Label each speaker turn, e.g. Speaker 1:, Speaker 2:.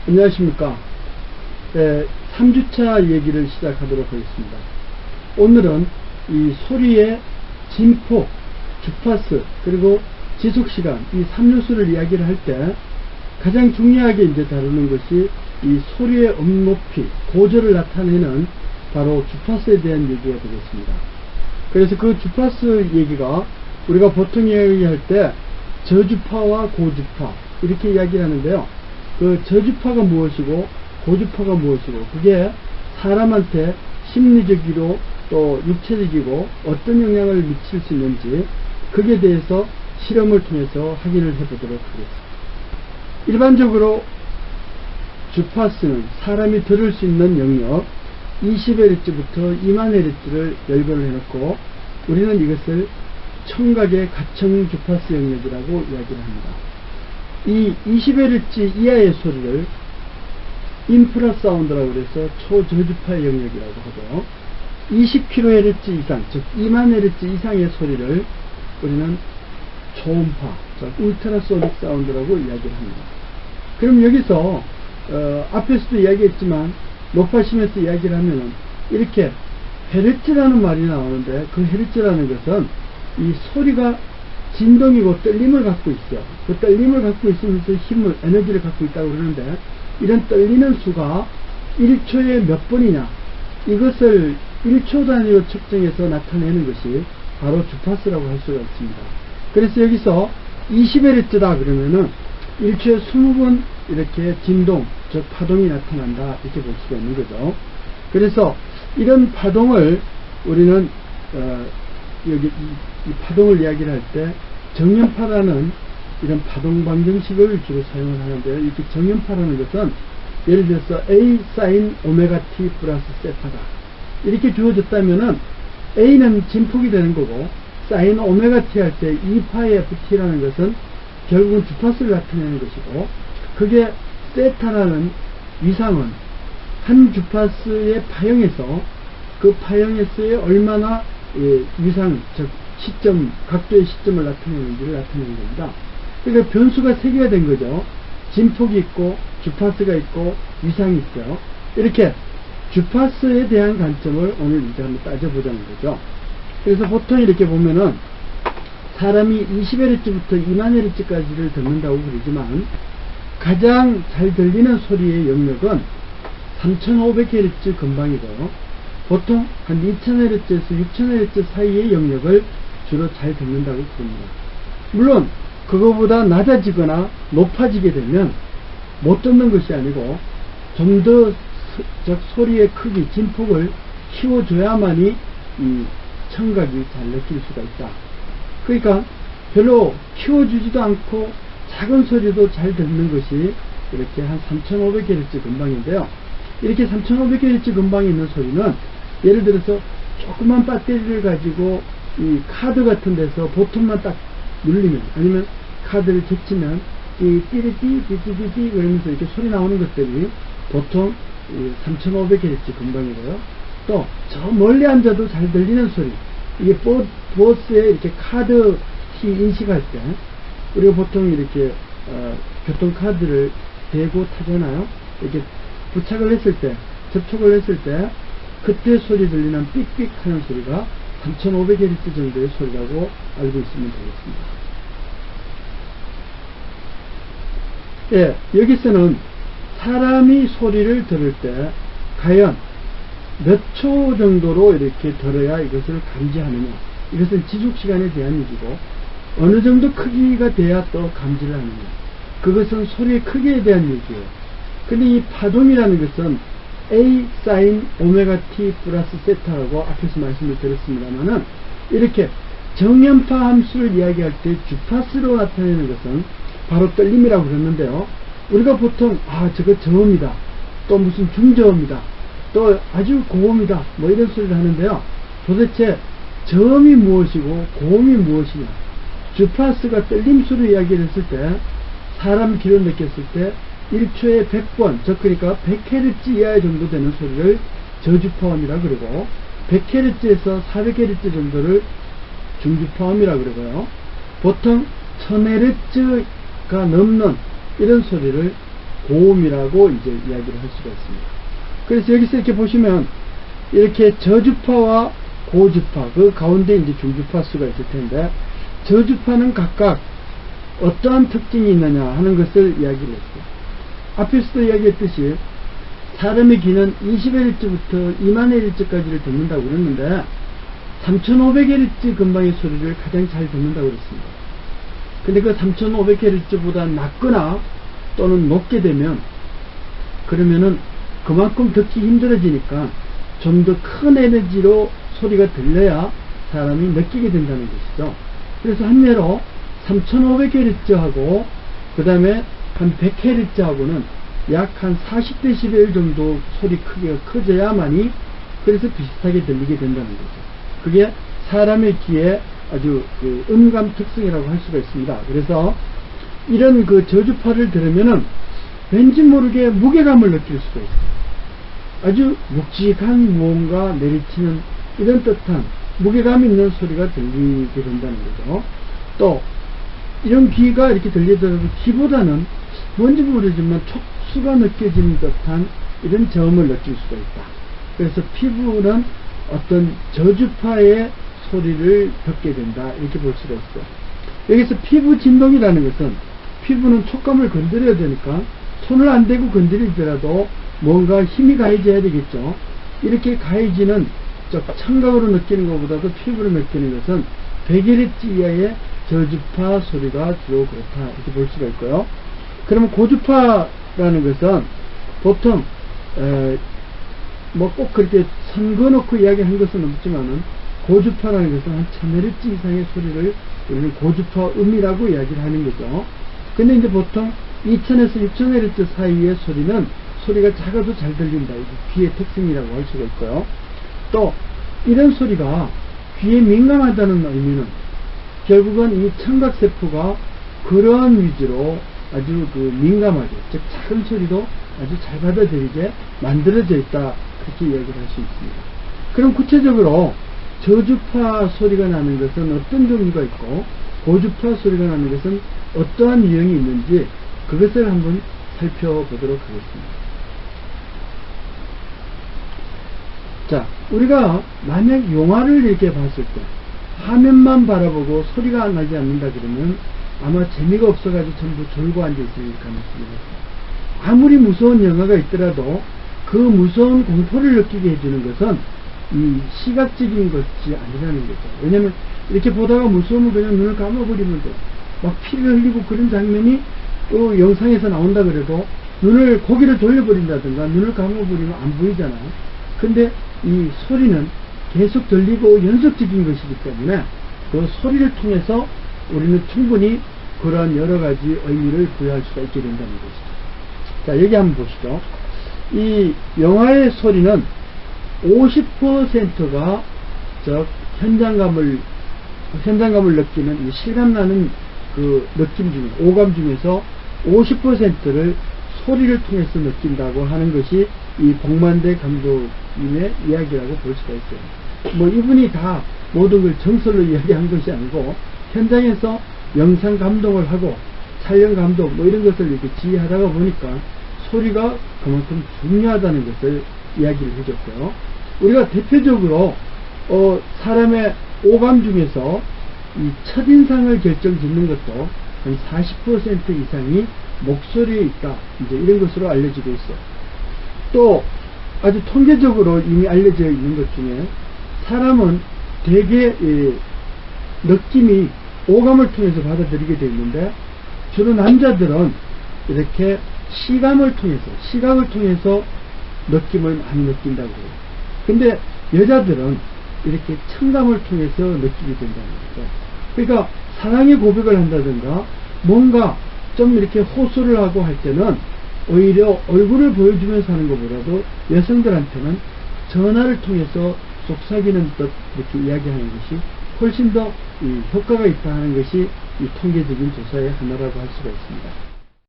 Speaker 1: 안녕하십니까. 3주차 얘기를 시작하도록 하겠습니다. 오늘은 이 소리의 진폭, 주파수, 그리고 지속시간, 이 3요소를 이야기를 할 때 가장 중요하게 이제 다루는 것이 이 소리의 음높이, 고저를 나타내는 바로 주파수에 대한 얘기가 되겠습니다. 그래서 그 주파수 얘기가 우리가 보통 이야기할 때 저주파와 고주파 이렇게 이야기를 하는데요. 그 저주파가 무엇이고 고주파가 무엇이고 그게 사람한테 심리적이고 또 육체적이고 어떤 영향을 미칠 수 있는지 그에 대해서 실험을 통해서 확인을 해보도록 하겠습니다. 일반적으로 주파수는 사람이 들을 수 있는 영역 20Hz부터 20,000Hz를 열거를 해놓고 우리는 이것을 청각의 가청 주파수 영역이라고 이야기를 합니다. 이 20Hz 이하의 소리를 인프라사운드라고 해서 초저주파의 영역이라고 하고 20kHz 이상, 즉 20,000Hz 이상의 소리를 우리는 초음파, 즉 울트라소닉 사운드라고 이야기를 합니다. 그럼 여기서 앞에서도 이야기했지만 높아지면서 이야기를 하면은 이렇게 헤르츠라는 말이 나오는데 그 헤르츠라는 것은 이 소리가 진동이고 떨림을 갖고 있어요. 그 떨림을 갖고 있으면서 힘을, 에너지를 갖고 있다고 그러는데 이런 떨리는 수가 1초에 몇 번이냐 이것을 1초 단위로 측정해서 나타내는 것이 바로 주파수라고 할 수가 있습니다. 그래서 여기서 20Hz다 그러면은 1초에 20번 이렇게 진동, 즉 파동이 나타난다 이렇게 볼 수가 있는 거죠. 그래서 이런 파동을 우리는 여기 이 파동을 이야기를 할 때 정연파라는 이런 파동 방정식을 주로 사용을 하는데요. 이렇게 정연파라는 것은 예를 들어서 A sin 오메가 T 플러스 세타다 이렇게 주어졌다면은 A는 진폭이 되는 거고 sin 오메가 T 할 때 2파이 FT라는 것은 결국은 주파수를 나타내는 것이고 그게 세타라는 위상은 한 주파수의 파형에서 그 파형에서의 얼마나 위상, 즉 시점, 각도의 시점을 나타내는지를 나타내는 겁니다. 그러니까 변수가 3개가 된 거죠. 진폭이 있고 주파수가 있고 위상이 있어요. 이렇게 주파수에 대한 관점을 오늘 이제 한번 따져보자는 거죠. 그래서 보통 이렇게 보면은 사람이 20Hz부터 20,000Hz까지를 듣는다고 그러지만 가장 잘 들리는 소리의 영역은 3500Hz 근방이고요. 보통 한 2000Hz에서 6000Hz 사이의 영역을 주로 잘 듣는다고 부릅니다. 물론 그거보다 낮아지거나 높아지게 되면 못 듣는 것이 아니고 좀 더 소리의 크기, 진폭을 키워줘야만이 이 청각이 잘 느낄 수가 있다. 그러니까 별로 키워주지도 않고 작은 소리도 잘 듣는 것이 이렇게 한 3500Hz 근방인데요. 이렇게 3500Hz 근방에 있는 소리는 예를 들어서 조그만 배터리를 가지고 이 카드 같은 데서 버튼만 딱 누르면 아니면 카드를 제치면 이 띠리띠 그러면서 이렇게 소리 나오는 것들이 보통 3500Hz 근방이고요. 또 저 멀리 앉아도 잘 들리는 소리, 이게 버스에 이렇게 카드 키 인식할 때 우리가 보통 이렇게 교통카드를 대고 타잖아요. 이렇게 부착을 했을 때, 접촉을 했을 때 그때 소리 들리는 삑삑 하는 소리가 3500Hz 정도의 소리라고 알고 있으면 되겠습니다. 예, 여기서는 사람이 소리를 들을 때 과연 몇 초 정도로 이렇게 들어야 이것을 감지하느냐, 이것은 지속시간에 대한 얘기고 어느 정도 크기가 돼야 또 감지를 하느냐, 그것은 소리의 크기에 대한 얘기예요. 근데 이 파동이라는 것은 A sin 오메가 T 플러스 세타라고 앞에서 말씀을 드렸습니다만은 이렇게 정연파 함수를 이야기할 때 주파수로 나타내는 것은 바로 떨림이라고 그러는데요. 우리가 보통 저거 저음이다, 또 무슨 중저음이다, 또 아주 고음이다 뭐 이런 소리를 하는데요. 도대체 저음이 무엇이고 고음이 무엇이냐, 주파수가 떨림수로 이야기를 했을 때 사람 귀로 느꼈을 때 1초에 100번, 즉 그러니까 100Hz 이하 정도 되는 소리를 저주파음이라 그러고 100Hz에서 400Hz 정도를 중주파음이라 그러고요. 보통 1000Hz가 넘는 이런 소리를 고음이라고 이제 이야기를 할 수가 있습니다. 그래서 여기서 이렇게 보시면 이렇게 저주파와 고주파, 그 가운데 이제 중주파 수가 있을 텐데, 저주파는 각각 어떠한 특징이 있느냐 하는 것을 이야기를 했어요. 앞에서도 이야기했듯이 사람의 귀는 20Hz부터 20,000Hz까지를 듣는다고 그랬는데 3500Hz 근방의 소리를 가장 잘 듣는다고 그랬습니다. 근데 그 3500Hz보다 낮거나 또는 높게 되면 그러면은 그만큼 듣기 힘들어지니까 좀 더 큰 에너지로 소리가 들려야 사람이 느끼게 된다는 것이죠. 그래서 한 예로 3500Hz하고 그 다음에 한 100Hz하고는 약 한 40dB 정도 소리 크기가 커져야만이 그래서 비슷하게 들리게 된다는 거죠. 그게 사람의 귀의 아주 그 음감 특성이라고 할 수가 있습니다. 그래서 이런 그 저주파를 들으면은 왠지 모르게 무게감을 느낄 수가 있어요. 아주 묵직한 무언가 내리치는 이런 뜻한 무게감 있는 소리가 들리게 된다는 거죠. 또 이런 귀가 이렇게 들리더라도 귀보다는 뭔지 모르지만 촉수가 느껴지는 듯한 이런 저음을 느낄 수가 있다. 그래서 피부는 어떤 저주파의 소리를 듣게 된다, 이렇게 볼 수가 있어요. 여기서 피부 진동이라는 것은 피부는 촉감을 건드려야 되니까 손을 안 대고 건드리더라도 뭔가 힘이 가해져야 되겠죠. 이렇게 가해지는 청각으로 느끼는 것보다도 피부로 느끼는 것은 100Hz 이하의 저주파 소리가 주로 그렇다, 이렇게 볼 수가 있고요. 그러면 고주파라는 것은 보통 뭐 꼭 그렇게 선거놓고 이야기한 것은 없지만은 고주파라는 것은 한 1000Hz 이상의 소리를 우리는 고주파음이라고 이야기를 하는 거죠. 근데 이제 보통 2000에서 6000Hz 사이의 소리는 소리가 작아도 잘 들린다, 이게 귀의 특징이라고 할 수가 있고요. 또 이런 소리가 귀에 민감하다는 의미는 결국은 이 청각세포가 그러한 위주로 아주 그 민감하게, 즉 작은 소리도 아주 잘 받아들이게 만들어져 있다, 그렇게 이야기를 할 수 있습니다. 그럼 구체적으로 저주파 소리가 나는 것은 어떤 종류가 있고 고주파 소리가 나는 것은 어떠한 유형이 있는지 그것을 한번 살펴보도록 하겠습니다. 자, 우리가 만약 영화를 이렇게 봤을 때 화면만 바라보고 소리가 나지 않는다 그러면 아마 재미가 없어가지고 전부 졸고 앉아있을 가능성이 있습니다. 아무리 무서운 영화가 있더라도 그 무서운 공포를 느끼게 해주는 것은 이 시각적인 것이 아니라는 거죠. 왜냐면 이렇게 보다가 무서우면 그냥 눈을 감아버리면 돼요. 막 피를 흘리고 그런 장면이 또 영상에서 나온다 그래도 눈을 고개를 돌려버린다든가 눈을 감아버리면 안 보이잖아요. 근데 이 소리는 계속 들리고 연속적인 것이기 때문에 그 소리를 통해서 우리는 충분히 그러한 여러 가지 의미를 부여할 수가 있게 된다는 것이죠. 자, 여기 한번 보시죠. 이 영화의 소리는 50%가 현장감을 느끼는, 실감나는 그 느낌 중에, 오감 중에서 50%를 소리를 통해서 느낀다고 하는 것이 이 복만대 감독님의 이야기라고 볼 수가 있어요. 뭐 이분이 다 모든 걸 정설로 이야기한 것이 아니고 현장에서 영상 감독을 하고 촬영 감독 뭐 이런 것을 이렇게 지휘하다가 보니까 소리가 그만큼 중요하다는 것을 이야기를 해줬고요. 우리가 대표적으로 사람의 오감 중에서 이 첫인상을 결정짓는 것도 한 40% 이상이 목소리에 있다, 이제 이런 것으로 알려지고 있어요. 또 아주 통계적으로 이미 알려져 있는 것 중에 사람은 대개 느낌이 오감을 통해서 받아들이게 되어 있는데 주로 남자들은 이렇게 시감을 통해서 느낌을 많이 느낀다고 해요. 근데 여자들은 이렇게 청감을 통해서 느끼게 된다는 거죠. 그러니까 사랑의 고백을 한다든가 뭔가 좀 이렇게 호소를 하고 할 때는 오히려 얼굴을 보여주면서 하는 것보다도 여성들한테는 전화를 통해서 속삭이는 듯 이렇게 이야기하는 것이 훨씬 더 효과가 있다 하는 것이 이 통계적인 조사의 하나라고 할 수가 있습니다.